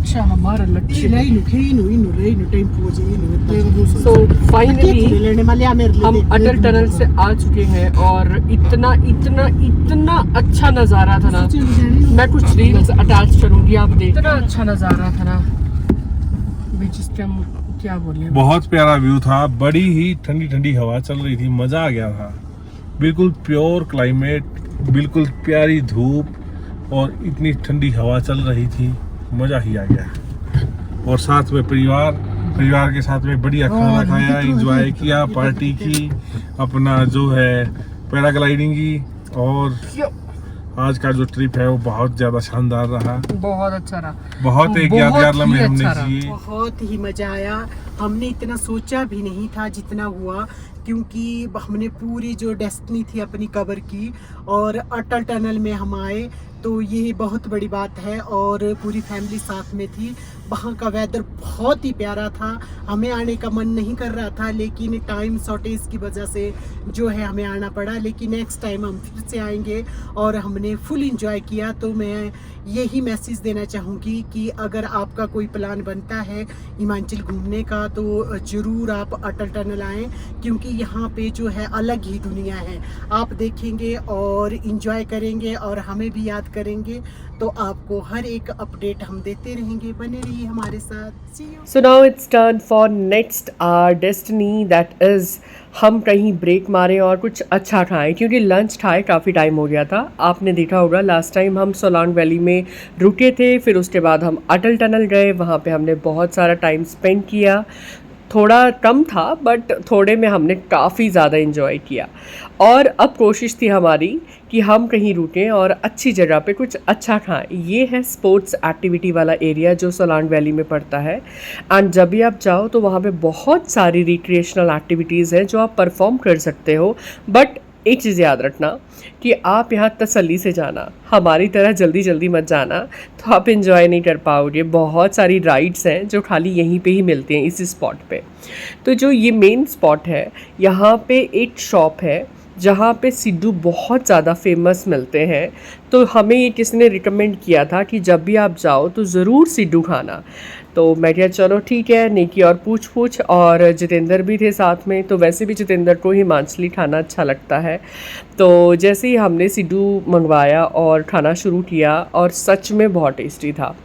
अच्छा हमारा लक्ष्य lei lo che lei no tempo così so finally हम अटल टनल से आ चुके हैं और इतना इतना इतना अच्छा नज़ारा था ना, मैं कुछ रील्स अटैच करूंगी, आप देख। इतना अच्छा नज़ारा था ना, बीच हम क्या बोले, बहुत प्यारा व्यू था, बड़ी ही ठंडी ठंडी हवा चल रही थी, मजा आ गया था। बिल्कुल प्योर क्लाइमेट, बिल्कुल प्यारी धूप और इतनी ठंडी हवा चल रही थी, मजा ही आ गया। और साथ में परिवार के साथ में बढ़िया खाना खाया, एंजॉय किया, पार्टी की, अपना जो है पैराग्लाइडिंग की। और आज का जो ट्रिप है वो बहुत ज्यादा शानदार रहा, बहुत अच्छा रहा, बहुत एक यादगार लम्हे हमने जिए। बहुत ही मजा आया। हमने इतना सोचा भी नहीं था जितना हुआ, क्योंकि हमने पूरी जो डेस्टिनी थी अपनी कवर की और अटल टनल में हम आए, तो ये बहुत बड़ी बात है। और पूरी फैमिली साथ में थी। वहाँ का वेदर बहुत ही प्यारा था, हमें आने का मन नहीं कर रहा था, लेकिन टाइम शॉर्टेज की वजह से जो है हमें आना पड़ा। लेकिन नेक्स्ट टाइम हम फिर से आएंगे और हमने फुल इंजॉय किया। तो मैं यही मैसेज देना चाहूँगी कि अगर आपका कोई प्लान बनता है हिमाचल घूमने का, तो ज़रूर आप अटल टनल आएँ, क्योंकि यहाँ पे जो है अलग ही दुनिया है। आप देखेंगे और इंजॉय करेंगे और हमें भी याद करेंगे। तो आपको हर एक अपडेट हम देते रहेंगे, बने रहिए हमारे साथ। So now it's turn for next our destiny, that is हम कहीं ब्रेक मारें और कुछ अच्छा खाएं, क्योंकि लंच खाए काफ़ी टाइम हो गया था। आपने देखा होगा लास्ट टाइम हम सोलांग वैली में रुके थे, फिर उसके बाद हम अटल टनल गए, वहाँ पे हमने बहुत सारा टाइम स्पेंड किया। थोड़ा कम था बट थोड़े में हमने काफ़ी ज़्यादा इन्जॉय किया। और अब कोशिश थी हमारी कि हम कहीं रुकें और अच्छी जगह पे कुछ अच्छा खाएं। ये है स्पोर्ट्स एक्टिविटी वाला एरिया जो सोलांग वैली में पड़ता है। एंड जब भी आप जाओ तो वहाँ पे बहुत सारी रिक्रिएशनल एक्टिविटीज़ हैं जो आप परफॉर्म कर सकते हो। बट एक चीज़ याद रखना कि आप यहाँ तसल्ली से जाना, हमारी तरह जल्दी जल्दी मत जाना, तो आप इन्जॉय नहीं कर पाओगे। बहुत सारी राइड्स हैं जो खाली यहीं पे ही मिलती हैं इसी स्पॉट पे। तो जो ये मेन स्पॉट है, यहाँ पे एक शॉप है जहाँ पे सिड्डू बहुत ज़्यादा फेमस मिलते हैं। तो हमें ये किसी ने रिकमेंड किया था कि जब भी आप जाओ तो ज़रूर सिड्डू खाना। तो मैं क्या, चलो ठीक है, नेकी और पूछ और जितेंद्र भी थे साथ में। तो वैसे भी जितेंद्र को हिमाचली खाना अच्छा लगता है। तो जैसे ही हमने सिड्डू मंगवाया और खाना शुरू किया, और सच में बहुत टेस्टी था।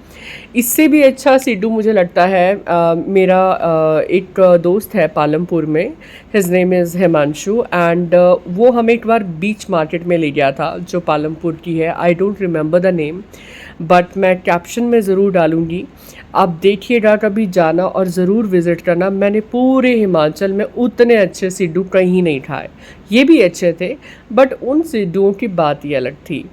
इससे भी अच्छा सिड्डू मुझे लगता है मेरा एक दोस्त है पालमपुर में, his name is Himanshu, and वो हमें एक बार बीच मार्केट में ले गया था जो पालमपुर की है। I don't remember the name, but मैं कैप्शन में ज़रूर डालूँगी, आप देखिएगा, कभी जाना और ज़रूर विज़िट करना। मैंने पूरे हिमाचल में उतने अच्छे सिड्डू कहीं नहीं खाए। ये भी अच्छे थे बट उन सिड्डुओं की बात ही अलग थी,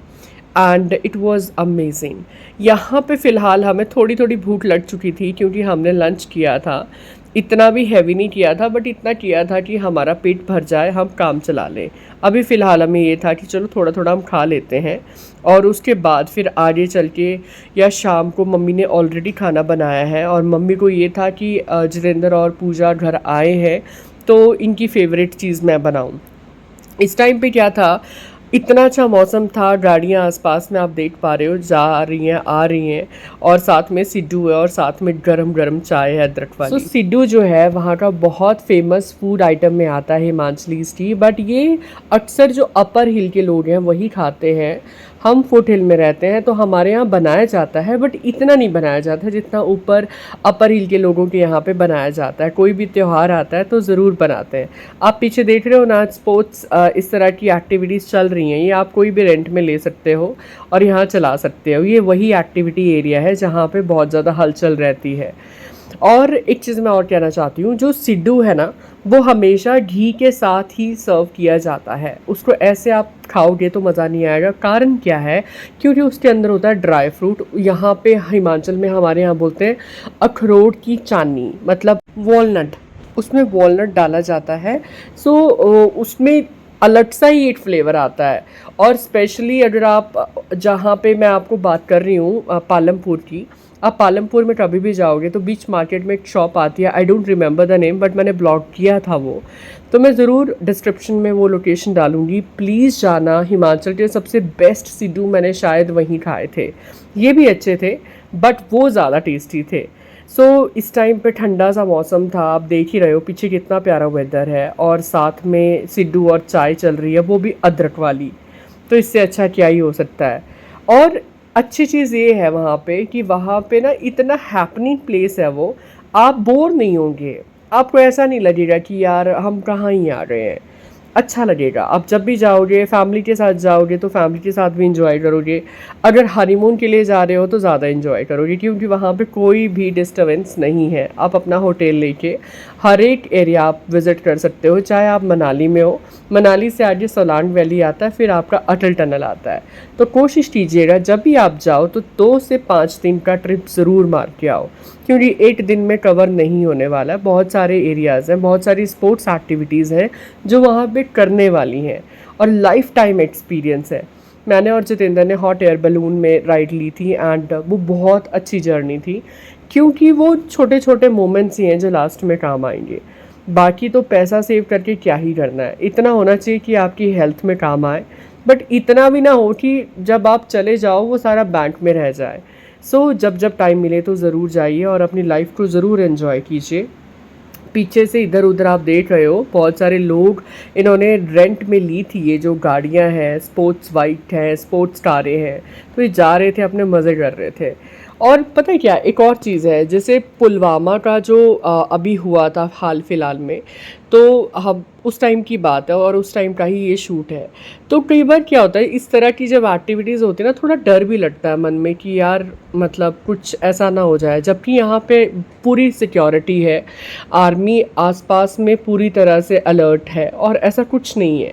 एंड इट वॉज़ अमेजिंग। यहाँ पे फ़िलहाल हमें थोड़ी थोड़ी भूख लग चुकी थी क्योंकि हमने लंच किया था। इतना भी हैवी नहीं किया था बट इतना किया था कि हमारा पेट भर जाए, हम काम चला लें। अभी फ़िलहाल हमें ये था कि चलो थोड़ा थोड़ा हम खा लेते हैं, और उसके बाद फिर आगे चल के या शाम को मम्मी ने ऑलरेडी खाना बनाया है। और मम्मी को ये था कि जितेंद्र और पूजा घर आए हैं तो इनकी फ़ेवरेट चीज़ मैं बनाऊँ। इस टाइम पे क्या था, इतना अच्छा मौसम था, गाड़ियाँ आसपास में आप देख पा रहे हो जा रही हैं आ रही हैं, और साथ में सिड्डू है और साथ में गरम गरम चाय है अदरक वाली। तो सिड्डू जो है वहाँ का बहुत फेमस फूड आइटम में आता है हिमाचलीज़ की, बट ये अक्सर जो अपर हिल के लोग हैं वही खाते हैं। हम फुट हिल में रहते हैं तो हमारे यहाँ बनाया जाता है, बट इतना नहीं बनाया जाता जितना ऊपर अपर हिल के लोगों के यहाँ पे बनाया जाता है। कोई भी त्यौहार आता है तो ज़रूर बनाते हैं। आप पीछे देख रहे हो ना, स्पोर्ट्स इस तरह की एक्टिविटीज़ चल रही हैं, ये आप कोई भी रेंट में ले सकते हो और यहाँ चला सकते हो। ये वही एक्टिविटी एरिया है जहाँ पे बहुत ज़्यादा हलचल रहती है। और एक चीज़ मैं और कहना चाहती हूँ, जो सिड्डू है ना वो हमेशा घी के साथ ही सर्व किया जाता है। उसको ऐसे आप खाओगे तो मज़ा नहीं आएगा। कारण क्या है, क्योंकि उसके अंदर होता है ड्राई फ्रूट। यहाँ पे हिमाचल में हमारे यहाँ बोलते हैं अखरोट की चानी, मतलब वॉलनट, उसमें वॉलनट डाला जाता है। सो उसमें अलग सा ही एक फ्लेवर आता है। और स्पेशली अगर आप, जहाँ पे मैं आपको बात कर रही हूँ पालमपुर की, आप पालमपुर में कभी भी जाओगे तो बीच मार्केट में एक शॉप आती है, I don't remember the name, but मैंने ब्लॉग किया था वो, तो मैं ज़रूर डिस्क्रिप्शन में वो लोकेशन डालूँगी। प्लीज़ जाना। हिमाचल के सबसे बेस्ट सिड्डू मैंने शायद वहीं खाए थे, ये भी अच्छे थे बट वो ज़्यादा टेस्टी थे। सो इस टाइम पे ठंडा सा मौसम था, आप देख ही रहे हो पीछे कितना प्यारा वेदर है, और साथ में सिड्डू और चाय चल रही है, वो भी अदरक वाली। तो इससे अच्छा क्या ही हो सकता है। और अच्छी चीज़ ये है वहाँ पे कि वहाँ पे ना इतना हैपनिंग प्लेस है वो, आप बोर नहीं होंगे, आपको ऐसा नहीं लगेगा कि यार हम कहाँ ही आ रहे हैं। अच्छा लगेगा। आप जब भी जाओगे फैमिली के साथ जाओगे तो फैमिली के साथ भी इंजॉय करोगे। अगर हनीमून के लिए जा रहे हो तो ज़्यादा इंजॉय करोगे, क्योंकि वहाँ पे कोई भी डिस्टर्बेंस नहीं है। आप अपना होटल लेके हर एक एरिया आप विज़िट कर सकते हो, चाहे आप मनाली में हो। मनाली से आगे सोलांग वैली आता है, फिर आपका अटल टनल आता है। तो कोशिश कीजिएगा जब भी आप जाओ तो 2 से 5 दिन का ट्रिप ज़रूर मार के आओ, क्योंकि एक दिन में कवर नहीं होने वाला है। बहुत सारे एरियाज़ हैं, बहुत सारी स्पोर्ट्स एक्टिविटीज़ हैं जो वहाँ पे करने वाली हैं, और लाइफ टाइम एक्सपीरियंस है। मैंने और जितेंद्र ने हॉट एयर बलून में राइड ली थी, एंड वो बहुत अच्छी जर्नी थी, क्योंकि वो छोटे छोटे मोमेंट्स ही हैं जो लास्ट में काम आएंगे। बाकी तो पैसा सेव करके क्या ही करना है, इतना होना चाहिए कि आपकी हेल्थ में काम आए, बट इतना भी ना हो कि जब आप चले जाओ वो सारा बैंक में रह जाए। सो जब जब टाइम मिले तो ज़रूर जाइए और अपनी लाइफ को ज़रूर एंजॉय कीजिए। पीछे से इधर उधर आप देख रहे हो बहुत सारे लोग इन्होंने रेंट में ली थी ये जो गाड़ियां हैं, स्पोर्ट्स बाइक हैं, स्पोर्ट्स कारें हैं, तो ये जा रहे थे, अपने मज़े कर रहे थे। और पता है क्या, एक और चीज़ है, जैसे पुलवामा का जो अभी हुआ था हाल फिलहाल में, तो हम उस टाइम की बात है और उस टाइम का ही ये शूट है। तो कई बार क्या होता है, इस तरह की जब एक्टिविटीज़ होती है ना, थोड़ा डर भी लगता है मन में कि यार मतलब कुछ ऐसा ना हो जाए, जबकि यहाँ पे पूरी सिक्योरिटी है, आर्मी आसपास में पूरी तरह से अलर्ट है और ऐसा कुछ नहीं है।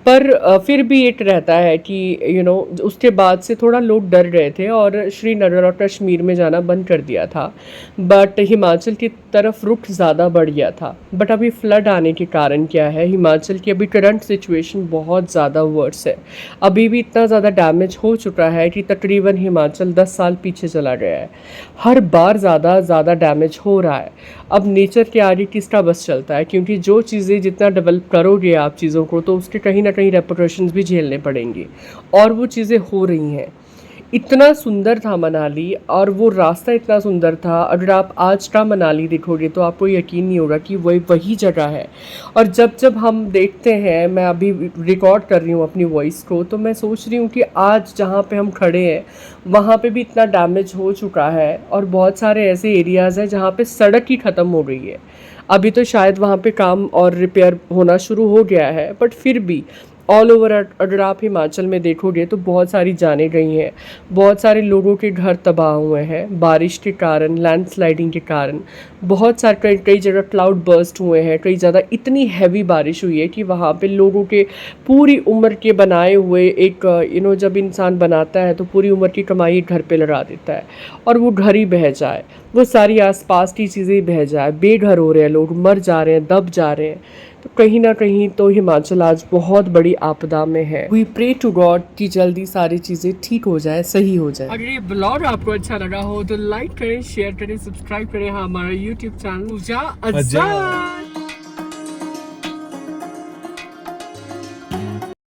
पर फिर भी एक रहता है कि उसके बाद से थोड़ा लोग डर गए थे और श्रीनगर और कश्मीर में जाना बंद कर दिया था, बट हिमाचल की तरफ रुख ज़्यादा बढ़ गया था। बट अभी फ्लड आने के कारण क्या है, हिमाचल की अभी करंट सिचुएशन बहुत ज़्यादा वर्स है। अभी भी इतना ज़्यादा डैमेज हो चुका है कि तकरीबन हिमाचल 10 साल पीछे चला गया है। हर बार ज़्यादा डैमेज हो रहा है। अब नेचर के आगे किसका बस चलता है, क्योंकि जो चीज़ें जितना डेवलप करोगे आप चीज़ों को, तो उसके कहीं ना कहीं रेपरकशंस भी झेलने पड़ेंगे, और वो चीज़ें हो रही हैं। इतना सुंदर था मनाली, और वो रास्ता इतना सुंदर था, अगर आप आज का मनाली देखोगे तो आपको यकीन नहीं होगा कि वही जगह है। और जब जब हम देखते हैं, मैं अभी रिकॉर्ड कर रही हूँ अपनी वॉइस को, तो मैं सोच रही हूँ कि आज जहाँ पे हम खड़े हैं वहाँ पे भी इतना डैमेज हो चुका है, और बहुत सारे ऐसे एरियाज़ हैं जहाँ पे सड़क ही ख़त्म हो गई है। अभी तो शायद वहाँ पे काम और रिपेयर होना शुरू हो गया है, बट फिर भी ऑल ओवर अगर आप हिमाचल में देखोगे तो बहुत सारी जानें गई हैं, बहुत सारे लोगों के घर तबाह हुए हैं बारिश के कारण, लैंडस्लाइडिंग के कारण। बहुत सारे कई जगह क्लाउड बर्स्ट हुए हैं, कई ज़्यादा इतनी हैवी बारिश हुई है कि वहाँ पे लोगों के पूरी उम्र के बनाए हुए एक जब इंसान बनाता है तो पूरी उम्र की कमाई घर पे लगा देता है, और वो घर ही बह जाए, वो सारी आसपास की चीज़ें बह जाए, बेघर हो रहे हैं लोग, मर जा रहे हैं, दब जा रहे हैं। तो कहीं ना कहीं तो हिमाचल आज बहुत बड़ी आपदा में है। वी प्रे टू गॉड कि जल्दी सारी चीज़ें ठीक हो जाए, सही हो जाए। अगर ये ब्लॉग आपको अच्छा लगा हो तो लाइक करें, शेयर करें, सब्सक्राइब करें हमारा यूट्यूब चैनल पूजा आजाद।